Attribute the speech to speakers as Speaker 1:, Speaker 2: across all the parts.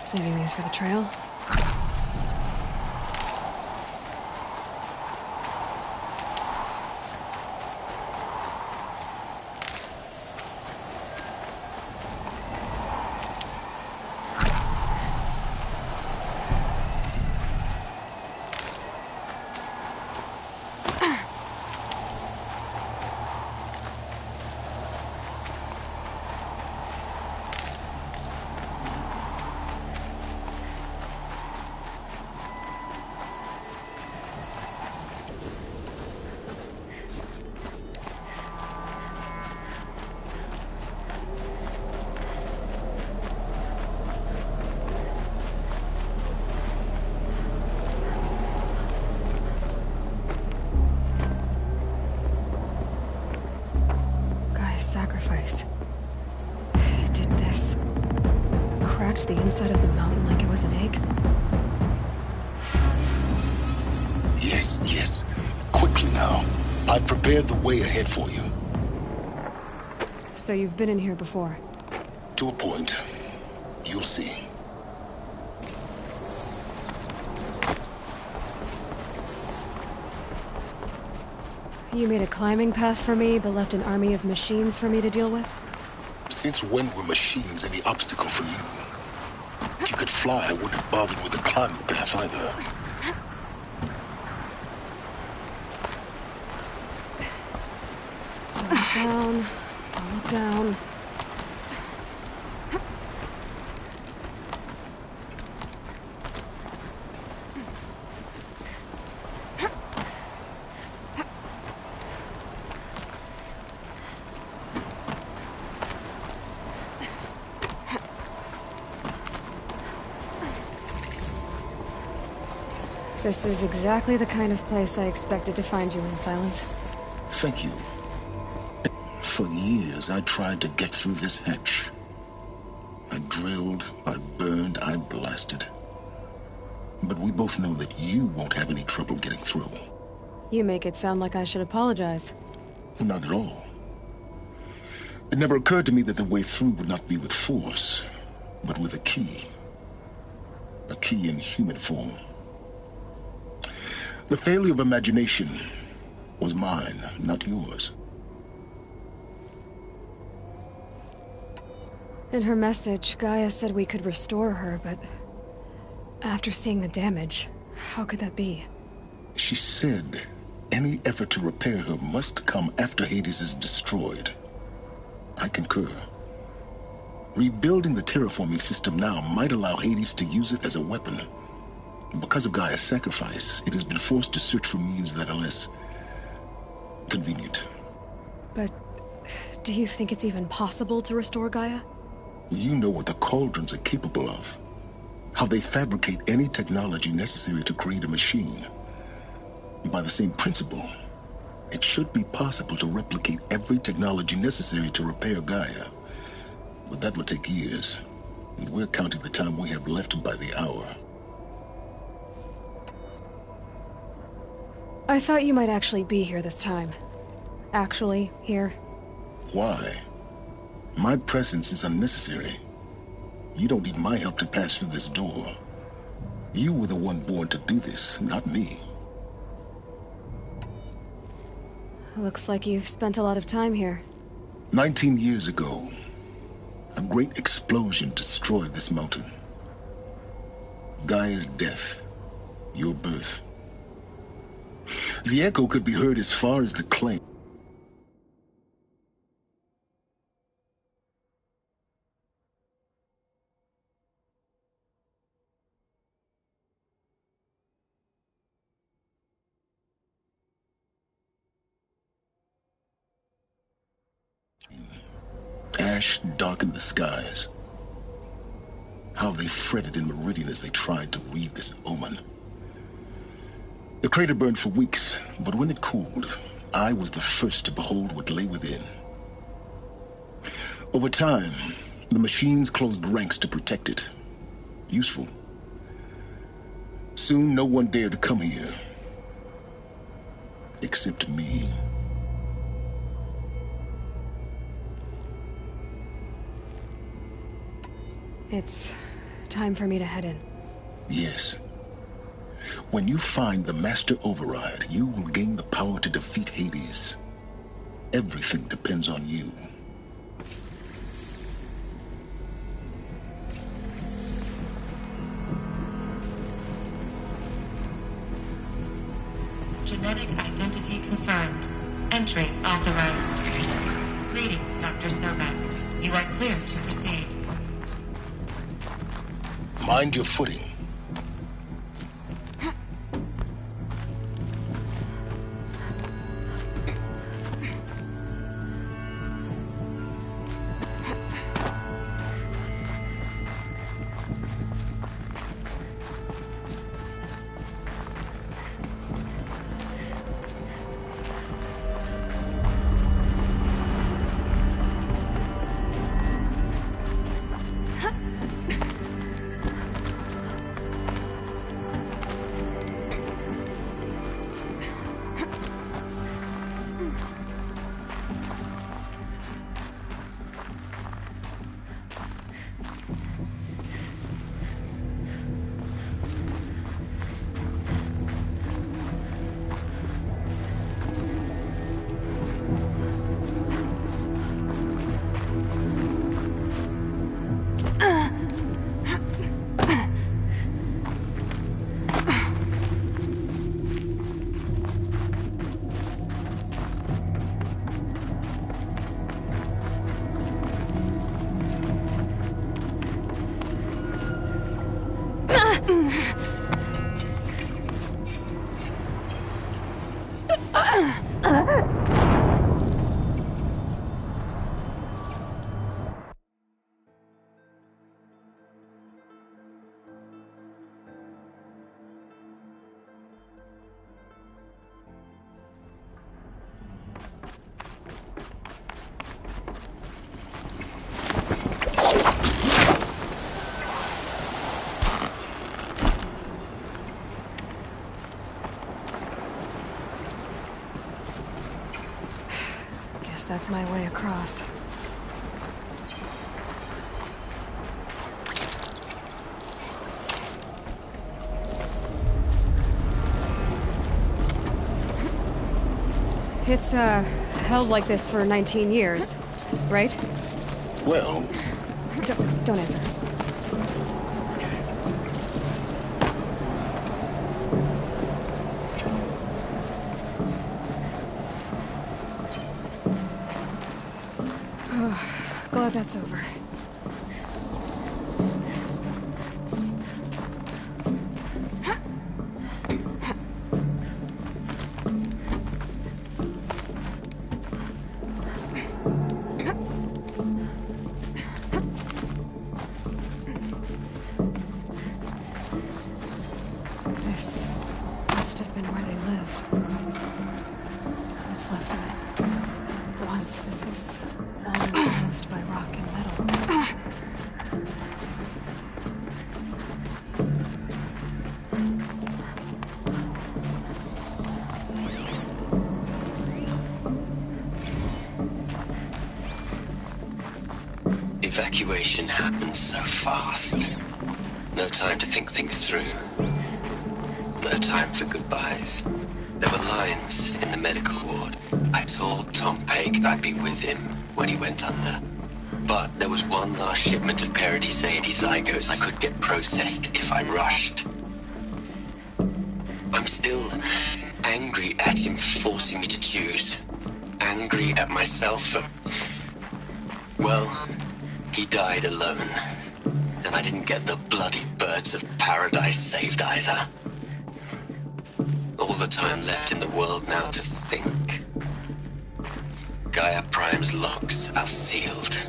Speaker 1: Saving these for the trail. Sacrifice. It did this. Cracked the inside of the mountain like it was an egg.
Speaker 2: Yes, yes. Quickly now. I've prepared the way ahead for you.
Speaker 1: So you've been in here before?
Speaker 2: To a point. You'll see.
Speaker 1: You made a climbing path for me, but left an army of machines for me to deal with?
Speaker 2: Since when were machines any obstacle for you? If you could fly, I wouldn't have bothered with a climbing path either.
Speaker 1: Down, down. This is exactly the kind of place I expected to find you in, Silence.
Speaker 2: Thank you. For years, I tried to get through this hatch. I drilled, I burned, I blasted. But we both know that you won't have any trouble getting through.
Speaker 1: You make it sound like I should apologize.
Speaker 2: Not at all. It never occurred to me that the way through would not be with force, but with a key. A key in human form. The failure of imagination was mine, not yours.
Speaker 1: In her message, Gaia said we could restore her, but after seeing the damage, how could that be?
Speaker 2: She said any effort to repair her must come after Hades is destroyed. I concur. Rebuilding the terraforming system now might allow Hades to use it as a weapon. Because of Gaia's sacrifice, it has been forced to search for means that are less convenient.
Speaker 1: But do you think it's even possible to restore Gaia?
Speaker 2: You know what the Cauldrons are capable of. How they fabricate any technology necessary to create a machine. By the same principle, it should be possible to replicate every technology necessary to repair Gaia. But that would take years. And we're counting the time we have left by the hour.
Speaker 1: I thought you might actually be here this time. Actually, here.
Speaker 2: Why? My presence is unnecessary. You don't need my help to pass through this door. You were the one born to do this, not me.
Speaker 1: Looks like you've spent a lot of time here.
Speaker 2: 19 years ago, a great explosion destroyed this mountain. Gaia's death, your birth. The echo could be heard as far as the claim. Ash darkened the skies. How they fretted in Meridian as they tried to read this omen. The crater burned for weeks, but when it cooled, I was the first to behold what lay within. Over time, the machines closed ranks to protect it. Useful. Soon, no one dared to come here. Except me.
Speaker 1: It's Time for me to head in.
Speaker 2: Yes. When you find the Master Override, you will gain the power to defeat Hades. Everything depends on you.
Speaker 3: Genetic identity confirmed. Entry authorized. Greetings, Dr. Sobek. You are clear to proceed.
Speaker 2: Mind your footing.
Speaker 1: That's my way across. It's, held like this for 19 years, right?
Speaker 2: Well...
Speaker 1: Don't answer. Glad that's over. This must have been where they lived. What's left of it. Once this was all enclosed by rock and metal.
Speaker 4: Evacuation happened so fast. No time to think things through. No time for goodbyes. There were lines in the medical ward. I told Tom Paik I'd be with him when he went under. But there was one last shipment of Paradiseidae zygotes I could get processed if I rushed. I'm still angry at him for forcing me to choose. Angry at myself for... Well, he died alone. And I didn't get the bloody birds of paradise saved either. All the time left in the world now to think. Gaia Prime's locks are sealed.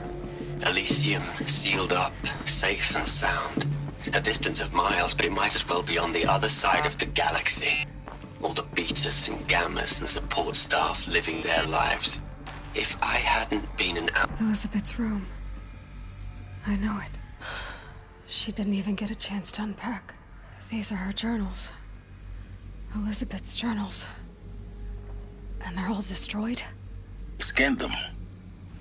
Speaker 4: Elysium sealed up, safe and sound. A distance of miles, but it might as well be on the other side of the galaxy. All the betas and gammas and support staff living their lives. If I hadn't been an...
Speaker 1: Elizabeth's room. I know it. She didn't even get a chance to unpack. These are her journals. Elizabeth's journals. And they're all destroyed?
Speaker 2: Scan them.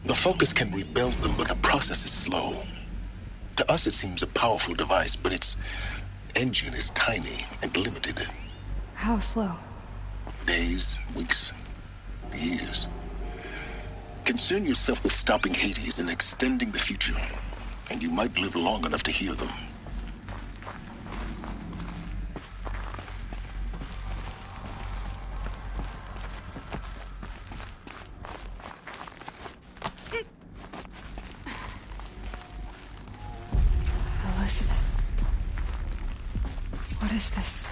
Speaker 2: The Focus can rebuild them, but the process is slow. To us, it seems a powerful device, but its engine is tiny and limited.
Speaker 1: How slow?
Speaker 2: Days, weeks, years. Concern yourself with stopping Hades and extending the future, and you might live long enough to hear them.
Speaker 1: Elizabeth. What is this?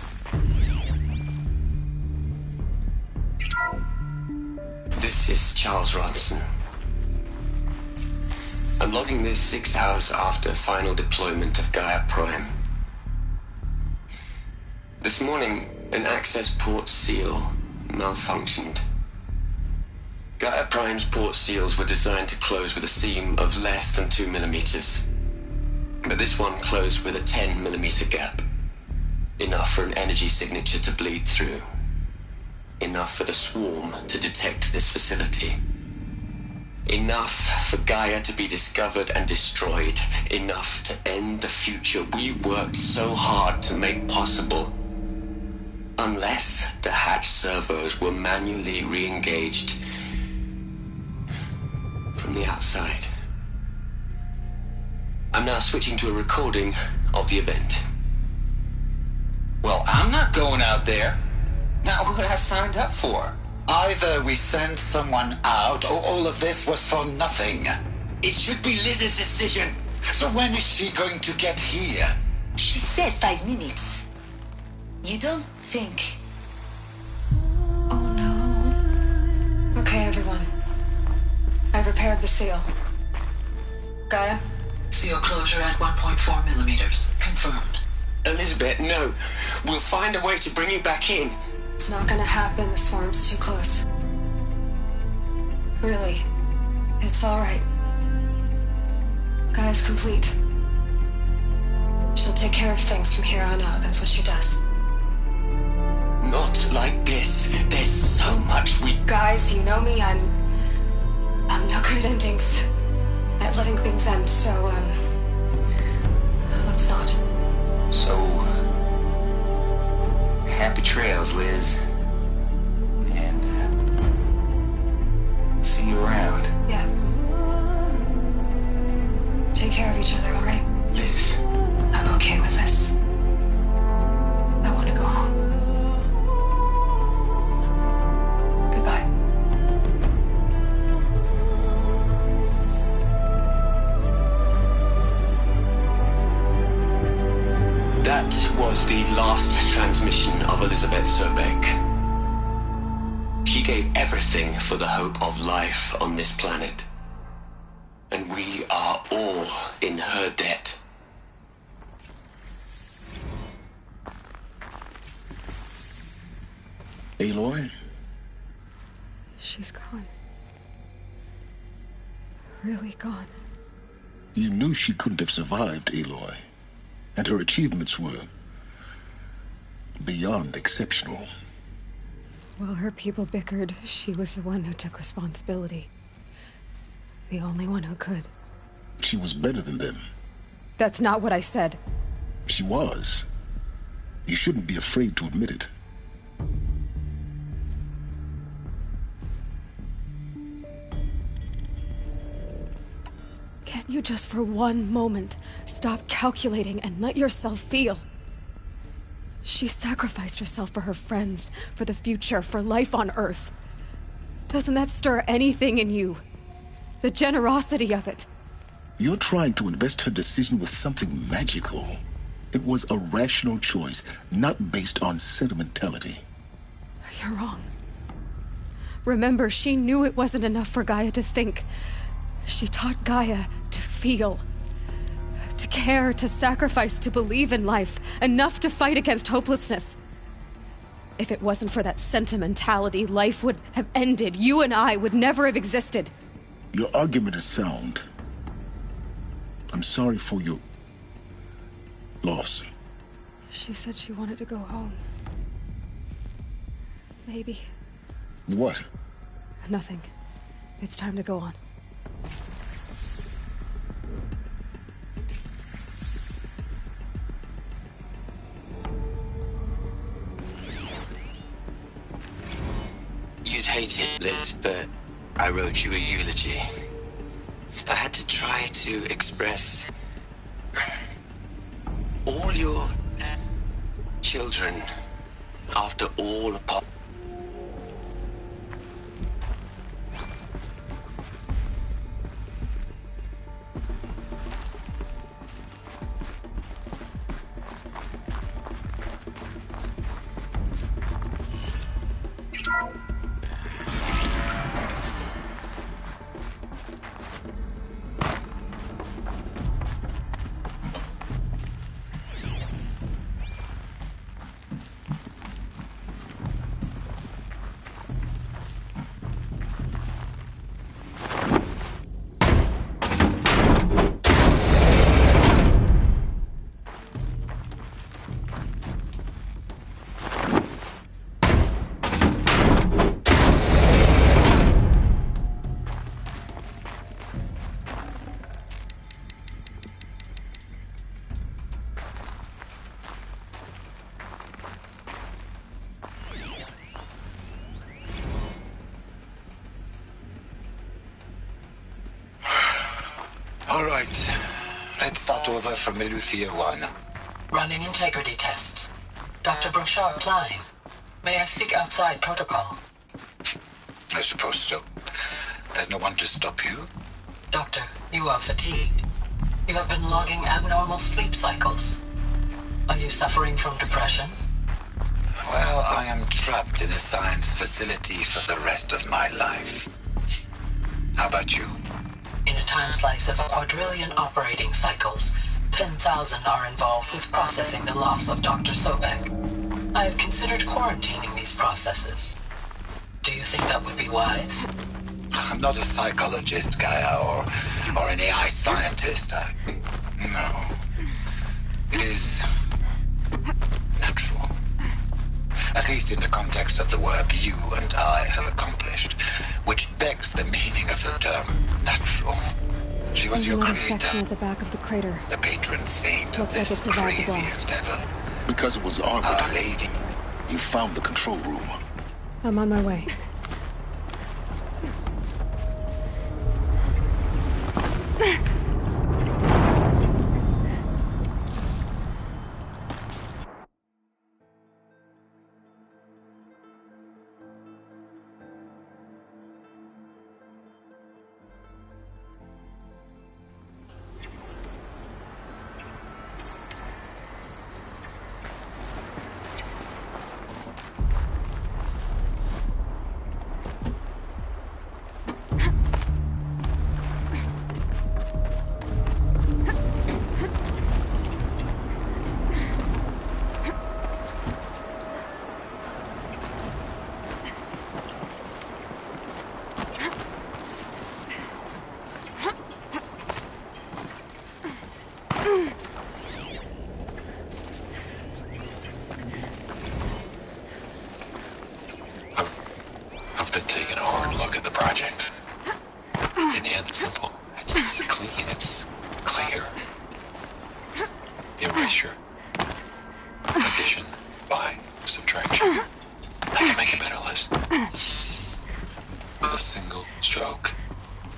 Speaker 4: This is Charles Ronson. I'm logging this 6 hours after final deployment of Gaia Prime. This morning, an access port seal malfunctioned. Gaia Prime's port seals were designed to close with a seam of less than 2 millimeters. But this one closed with a 10 millimeter gap. Enough for an energy signature to bleed through. Enough for the swarm to detect this facility. Enough for Gaia to be discovered and destroyed. Enough to end the future we worked so hard to make possible. Unless the hatch servos were manually re-engaged from the outside. I'm now switching to a recording of the event.
Speaker 5: Well, I'm not going out there. Not what I signed up for.
Speaker 6: Either we send someone out, or all of this was for nothing.
Speaker 5: It should be Liz's decision.
Speaker 6: So when is she going to get here?
Speaker 7: She said 5 minutes. You don't think...
Speaker 1: Oh no. Okay, everyone. I've repaired the seal. Gaia?
Speaker 7: Seal closure at 1.4 millimeters. Confirmed.
Speaker 4: Elizabeth, no. We'll find a way to bring you back in.
Speaker 1: It's not gonna happen. The swarm's too close. Really. It's alright. Gaia's complete. She'll take care of things from here on out. That's what she does.
Speaker 4: Not like this. There's so much we...
Speaker 1: Guys, you know me. I'm no good at endings. At letting things end, so, let's not.
Speaker 5: So... happy trails, Liz. And, see you around.
Speaker 1: Yeah. Take care of each other, alright?
Speaker 4: Liz.
Speaker 1: I'm okay with this. I want to go home. Goodbye.
Speaker 4: That was the last transmission of Elizabeth Sobek. She gave everything for the hope of life on this planet. And we are all in her debt.
Speaker 2: Aloy?
Speaker 1: She's gone. Really gone.
Speaker 2: You knew she couldn't have survived, Aloy. And her achievements were beyond exceptional.
Speaker 1: While her people bickered, she was the one who took responsibility. The only one who could.
Speaker 2: She was better than them.
Speaker 1: That's not what I said.
Speaker 2: She was. You shouldn't be afraid to admit it.
Speaker 1: Can't you just for one moment stop calculating and let yourself feel? She sacrificed herself for her friends, for the future, for life on Earth. Doesn't that stir anything in you? The generosity of it.
Speaker 2: You're trying to invest her decision with something magical. It was a rational choice, not based on sentimentality.
Speaker 1: You're wrong. Remember, she knew it wasn't enough for Gaia to think. She taught Gaia to feel. To care, to sacrifice, to believe in life. Enough to fight against hopelessness. If it wasn't for that sentimentality, life would have ended. You and I would never have existed.
Speaker 2: Your argument is sound. I'm sorry for your loss.
Speaker 1: She said she wanted to go home. Maybe.
Speaker 2: What?
Speaker 1: Nothing. It's time to go on.
Speaker 4: you'd hate it, Liz, but I wrote you a eulogy. I had to try to express all your children after all apart.
Speaker 6: All right. Let's start over from Eleuthia 1.
Speaker 8: Running integrity tests. Dr. Brochard Klein. May I speak outside protocol?
Speaker 6: I suppose so. There's no one to stop you.
Speaker 8: Doctor, you are fatigued. You have been logging abnormal sleep cycles. Are you suffering from depression?
Speaker 6: Well, I am trapped in a science facility for the rest of my life. How about you?
Speaker 8: In a time slice of 1,000,000,000 operating cycles, 10,000 are involved with processing the loss of Dr. Sobek. I have considered quarantining these processes. Do you think that would be wise?
Speaker 6: I'm not a psychologist, Gaia, or an AI scientist. No. It is natural. At least in the context of the work you and I have accomplished, which begs the meaning of the term natural. She was your
Speaker 1: another
Speaker 6: creator,
Speaker 1: section at the back of the crater.
Speaker 6: the patron saint of
Speaker 1: Looks like it
Speaker 6: this
Speaker 1: survived the
Speaker 6: crazy
Speaker 1: blast.
Speaker 6: endeavor.
Speaker 2: Because it was armored,
Speaker 6: Our Lady.
Speaker 2: you found the control room.
Speaker 1: I'm on my way.
Speaker 9: I've been taking a hard look at the project. In the end, it's simple. It's clean. It's clear. Erasure. Addition by subtraction. I can make it better, Liz. With a single stroke,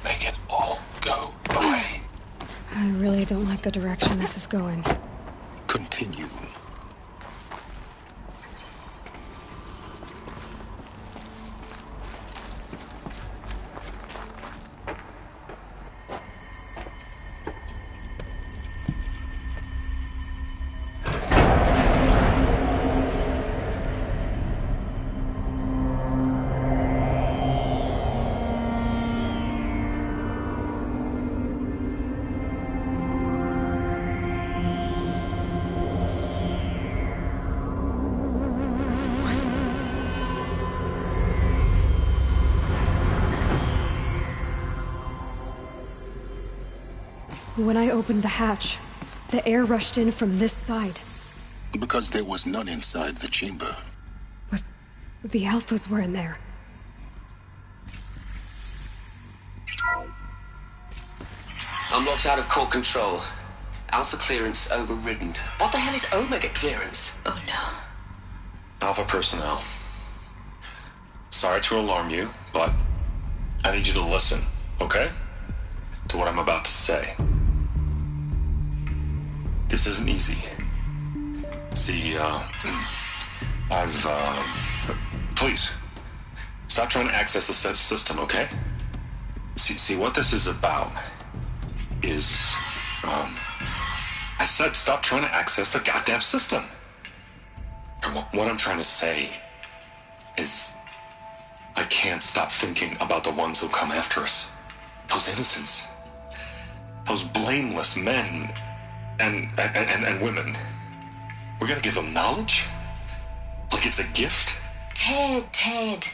Speaker 9: make it all go away.
Speaker 1: I really don't like the direction this is going.
Speaker 2: Continue.
Speaker 1: When I opened the hatch, the air rushed in from this side.
Speaker 2: Because there was none inside the chamber.
Speaker 1: But the Alphas were in there.
Speaker 4: I'm locked out of core control. Alpha clearance overridden. What the hell is Omega clearance?
Speaker 7: Oh no.
Speaker 9: Alpha personnel. Sorry to alarm you, but I need you to listen, okay? To what I'm about to say. This isn't easy. See, please, stop trying to access the system, okay? See, what this is about is, I said stop trying to access the goddamn system. And what I'm trying to say is, I can't stop thinking about the ones who come after us. Those innocents. Those blameless men and women. We're gonna give them knowledge? Like it's a gift?
Speaker 7: Ted.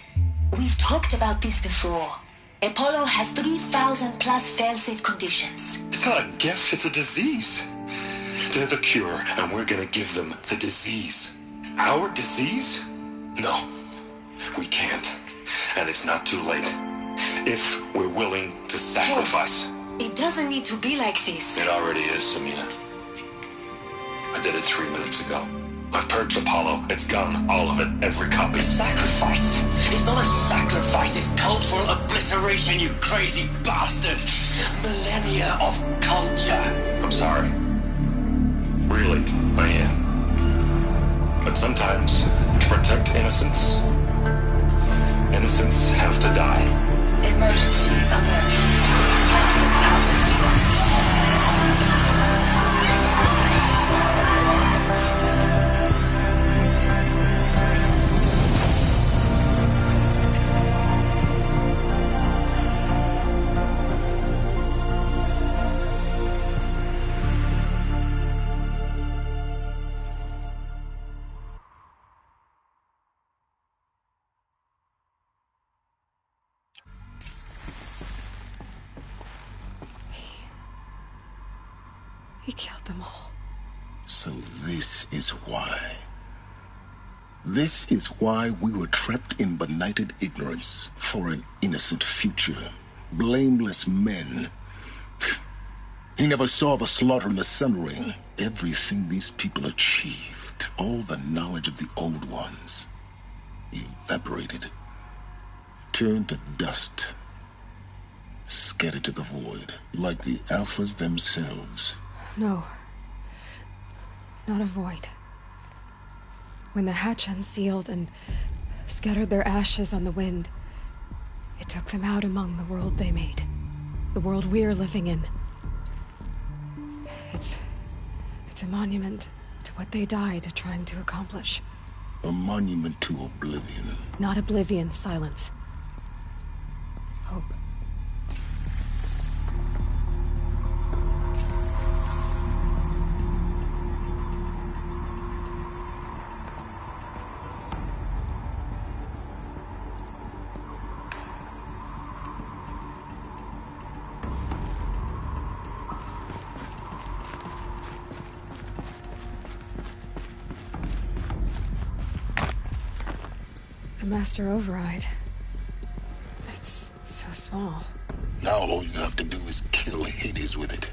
Speaker 7: We've talked about this before. Apollo has 3,000 plus fail-safe conditions.
Speaker 9: It's not a gift, it's a disease. They're the cure, and we're gonna give them the disease. Our disease? No, we can't. And it's not too late. If we're willing to sacrifice.
Speaker 7: Ted, it doesn't need to be like this.
Speaker 9: It already is, Samina. I did it 3 minutes ago. I've purged Apollo. It's gone. All of it. Every copy.
Speaker 5: Sacrifice? It's not a sacrifice. It's cultural obliteration, you crazy bastard. Millennia of culture.
Speaker 9: I'm sorry. Really, I am. But sometimes, to protect innocence, innocents have to die.
Speaker 7: Emergency alert. Platinum atmosphere.
Speaker 1: He killed them all.
Speaker 2: So this is why. This is why we were trapped in benighted ignorance for an innocent future. Blameless men. He never saw the slaughter in the Sun Ring. Everything these people achieved, all the knowledge of the old ones, evaporated, turned to dust, scattered to the void, like the Alphas themselves.
Speaker 1: No. Not a void. When the hatch unsealed and scattered their ashes on the wind, it took them out among the world they made. The world we're living in. It's a monument to what they died trying to accomplish.
Speaker 2: A monument to oblivion.
Speaker 1: Not oblivion, silence. Hope. The master override. It's so small.
Speaker 2: Now all you have to do is kill Hades with it.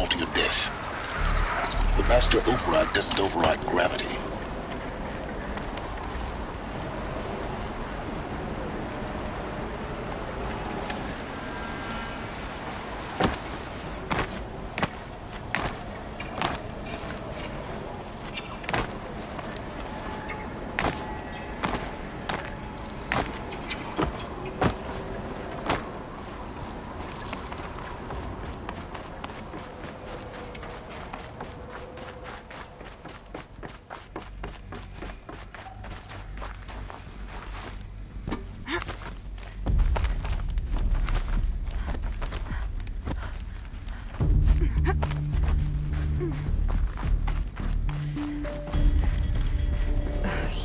Speaker 2: fall to your death. The master override doesn't override gravity.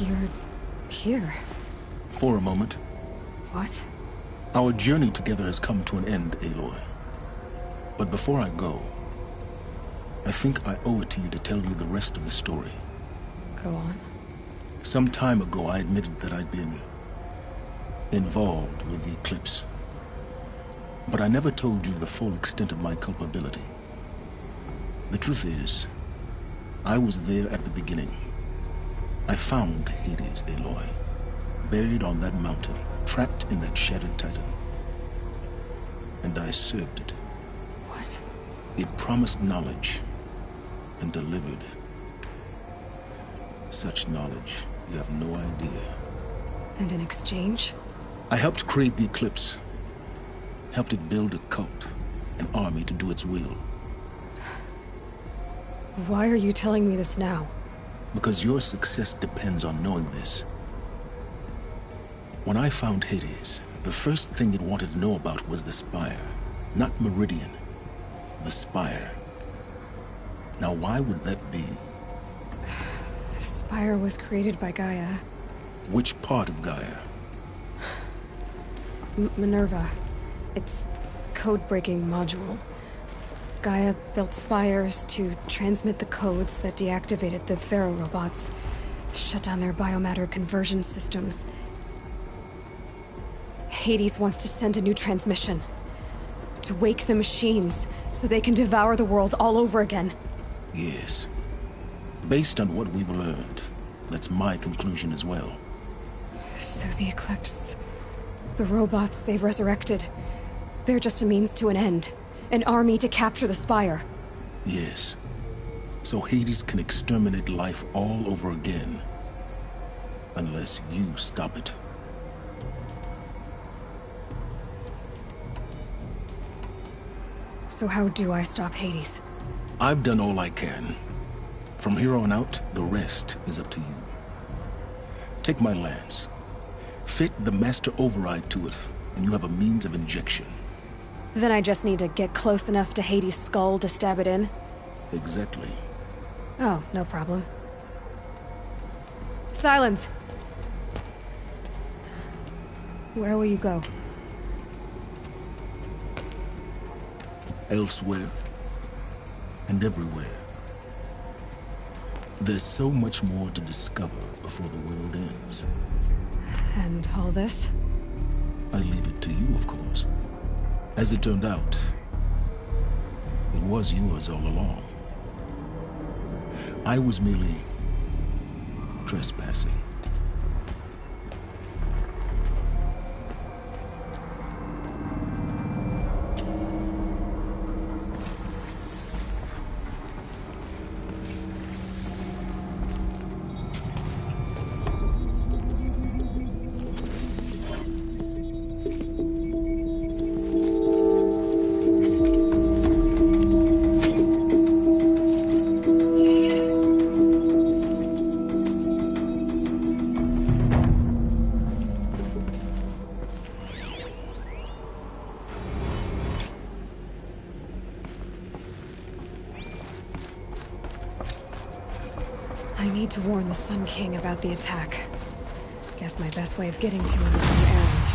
Speaker 1: You're here.
Speaker 2: For a moment.
Speaker 1: What?
Speaker 2: Our journey together has come to an end, Aloy. But before I go, I think I owe it to you to tell you the rest of the story.
Speaker 1: Go on.
Speaker 2: Some time ago, I admitted that I'd been involved with the eclipse. But I never told you the full extent of my culpability. The truth is, I was there at the beginning. I found Hades, Aloy, buried on that mountain, trapped in that shattered titan. And I served it.
Speaker 1: What?
Speaker 2: It promised knowledge and delivered. Such knowledge, you have no idea.
Speaker 1: And in exchange?
Speaker 2: I helped create the eclipse. Helped it build a cult, an army to do its will.
Speaker 1: Why are you telling me this now?
Speaker 2: Because your success depends on knowing this. When I found Hades, the first thing it wanted to know about was the Spire. Not Meridian. The Spire. Now why would that be?
Speaker 1: The Spire was created by Gaia.
Speaker 2: Which part of Gaia?
Speaker 1: Minerva. It's code-breaking module. Gaia built spires to transmit the codes that deactivated the Pharaoh robots, shut down their biomatter conversion systems. Hades wants to send a new transmission. To wake the machines, so they can devour the world all over again.
Speaker 2: Yes. Based on what we've learned, that's my conclusion as well.
Speaker 1: So the Eclipse... the robots they've resurrected... they're just a means to an end. An army to capture the Spire.
Speaker 2: Yes. So Hades can exterminate life all over again. Unless you stop it.
Speaker 1: So how do I stop Hades?
Speaker 2: I've done all I can. From here on out, the rest is up to you. Take my lance. Fit the master override to it, and you have a means of injection.
Speaker 1: Then I just need to get close enough to Hades' skull to stab it in?
Speaker 2: Exactly.
Speaker 1: Oh, no problem. Silence! Where will you go?
Speaker 2: Elsewhere. And everywhere. There's so much more to discover before the world ends.
Speaker 1: And all this?
Speaker 2: I leave it to you, of course. As it turned out, it was yours all along. I was merely trespassing.
Speaker 1: I need to warn the Sun King about the attack. Guess my best way of getting to him is on errand.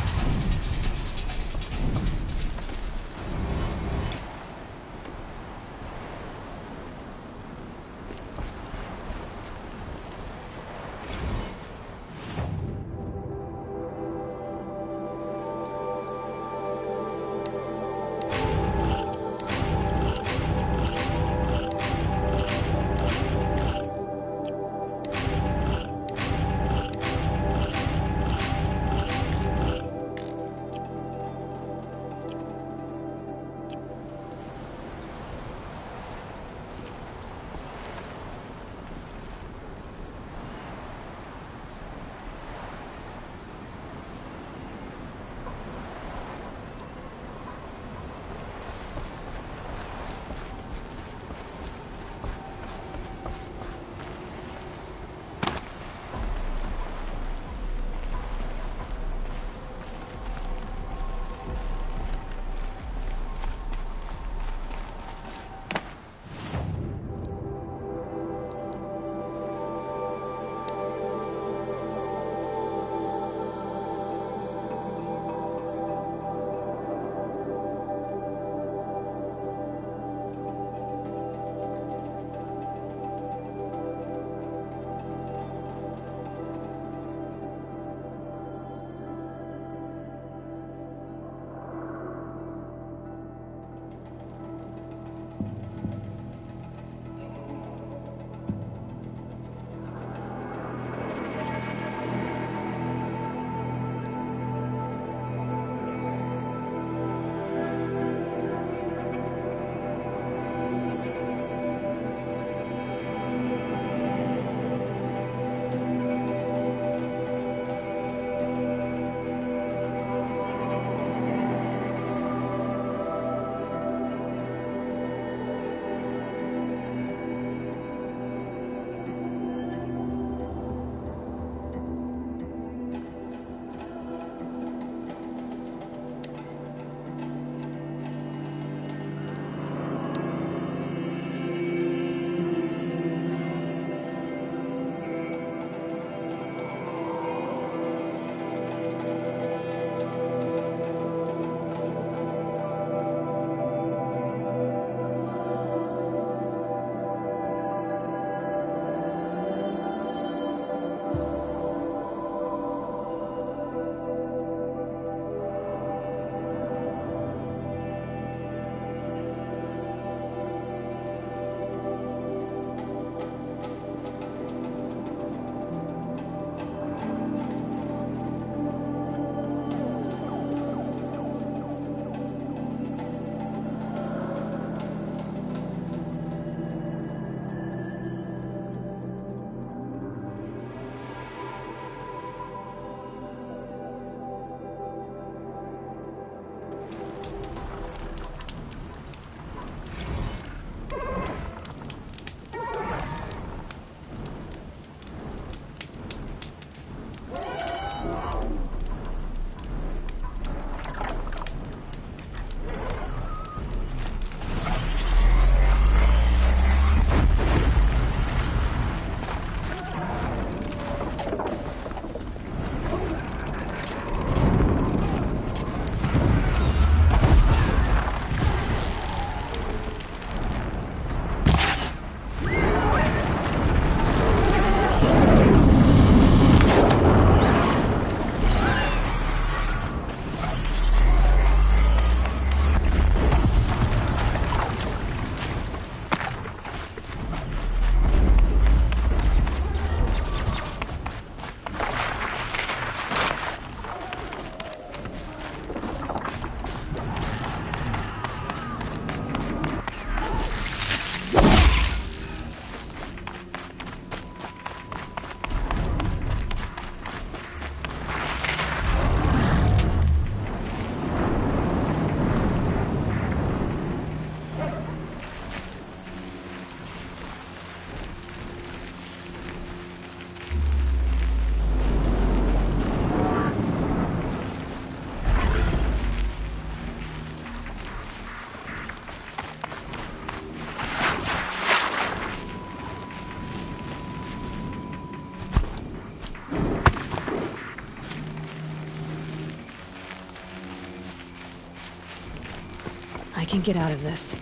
Speaker 1: I can get out of this.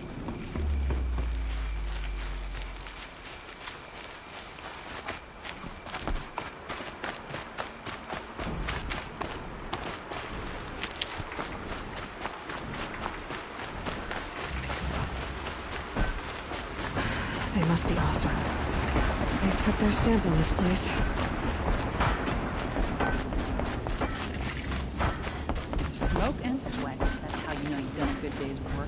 Speaker 1: They must be awesome. They've put their stamp on this place.
Speaker 10: Smoke and sweat. That's how you know you've done a good day's work.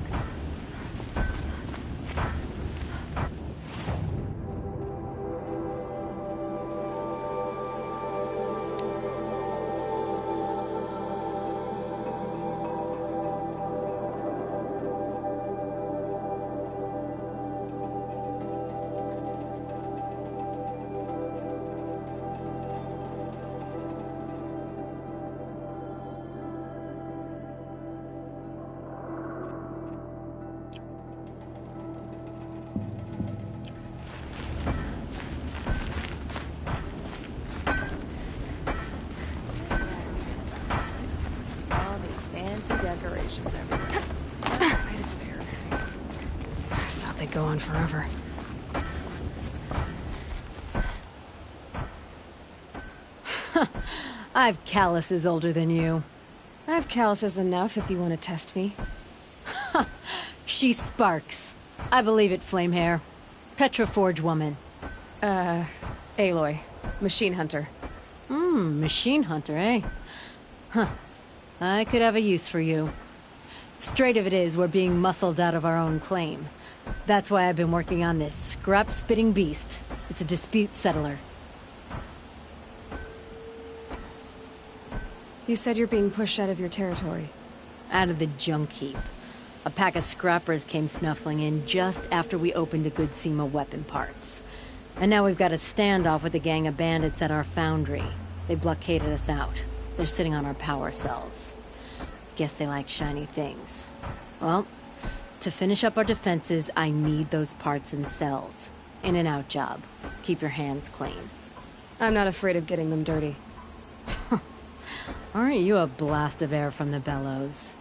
Speaker 1: Decorations everywhere. It's quite embarrassing. I thought they'd go on forever.
Speaker 11: I've calluses older than you.
Speaker 1: I have calluses enough if you want to test me.
Speaker 11: She sparks. I believe it, Flamehair. Petroforge woman.
Speaker 1: Aloy. Machine hunter.
Speaker 11: Machine hunter, eh? Huh. I could have a use for you. Straight of it is, we're being muscled out of our own claim. That's why I've been working on this scrap-spitting beast. It's a dispute settler.
Speaker 1: You said you're being pushed out of your territory.
Speaker 11: Out of the junk heap. A pack of scrappers came snuffling in just after we opened a good seam of weapon parts. And now we've got a standoff with a gang of bandits at our foundry. They blockaded us out. They're sitting on our power cells. Guess they like shiny things. Well, to finish up our defenses, I need those parts and cells. In and out job. Keep your hands clean.
Speaker 1: I'm not afraid of getting them dirty.
Speaker 11: Aren't you a blast of air from the bellows?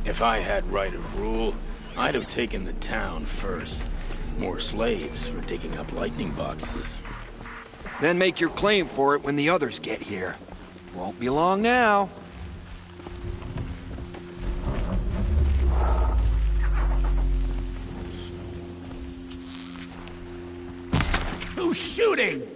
Speaker 12: If I had right of rule, I'd have taken the town first. More slaves for digging up lightning boxes.
Speaker 13: Then make your claim for it when the others get here. Won't be long now.
Speaker 12: Who's shooting?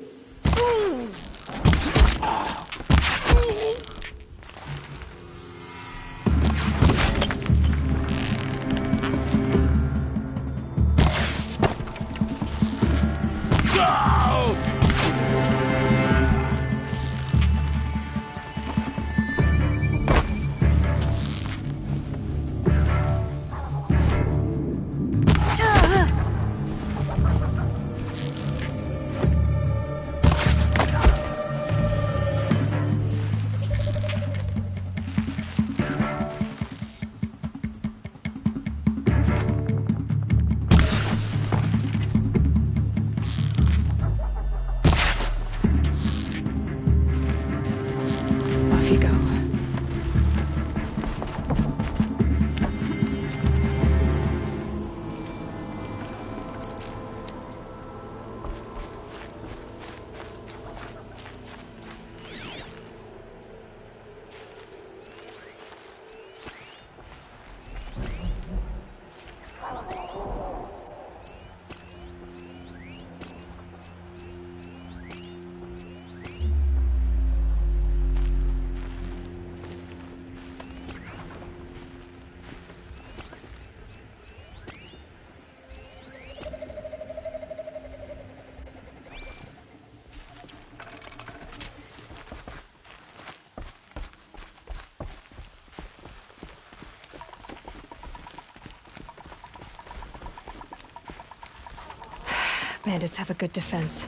Speaker 1: Bandits have a good defense.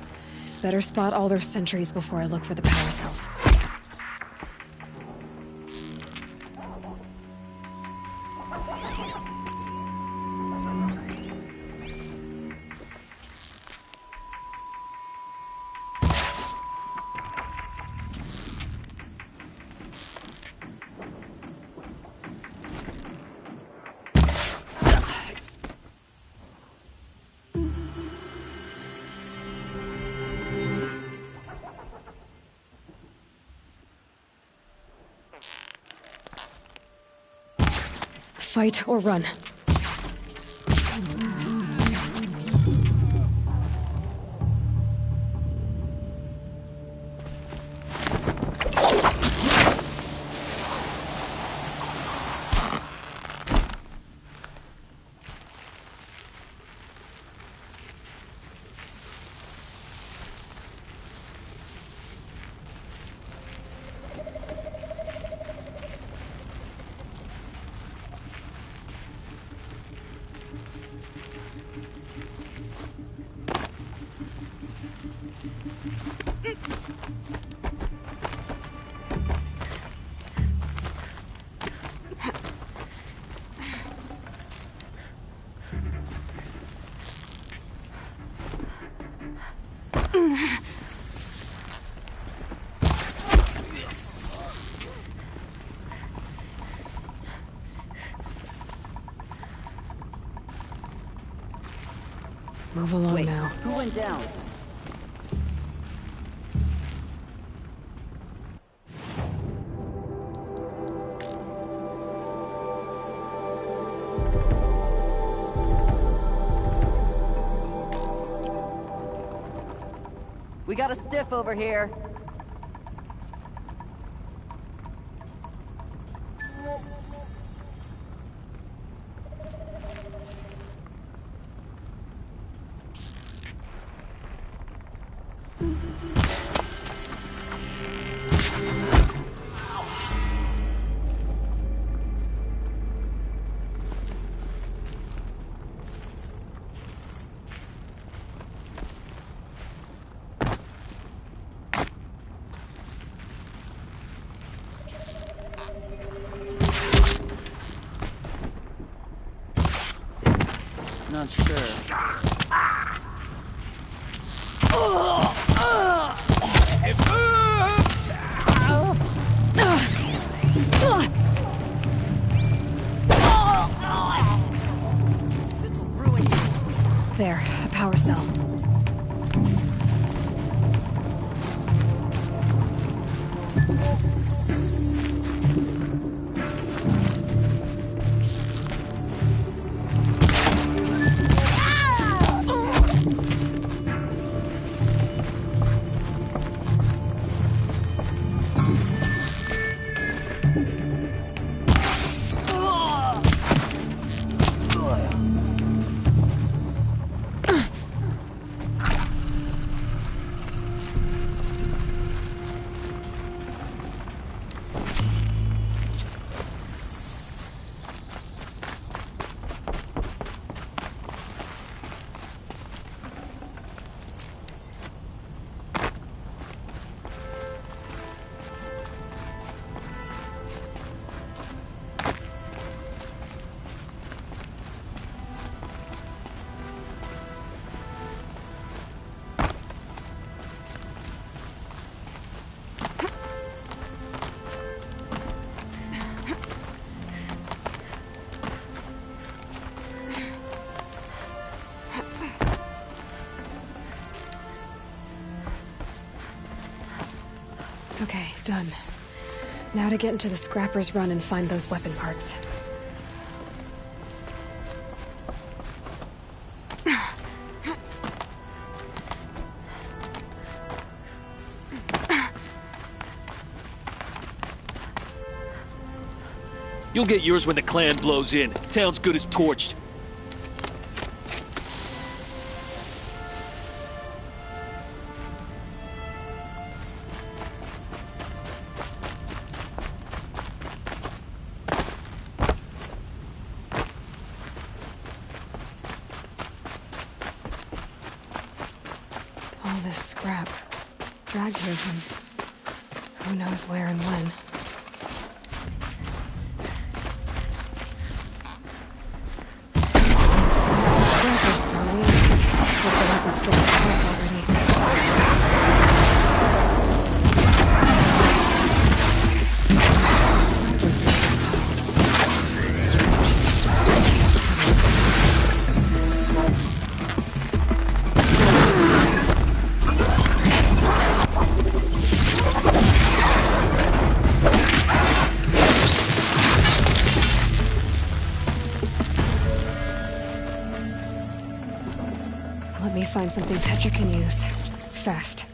Speaker 1: Better spot all their sentries before I look for the power cells. Fight or run. Move along now.
Speaker 10: Who went down? We got a stiff over here. Not sure. This'll ruin you.
Speaker 1: There, a power cell. Okay, done. Now to get into the Scrapper's Run and find those weapon parts.
Speaker 14: You'll get yours when the clan blows in. Town's good as torched.
Speaker 1: this scrap. Dragged here from who knows where and when. Scrappers, probably. Looks like I can strip the parts already. Scrappers make this Let me find something Petra can use. Fast.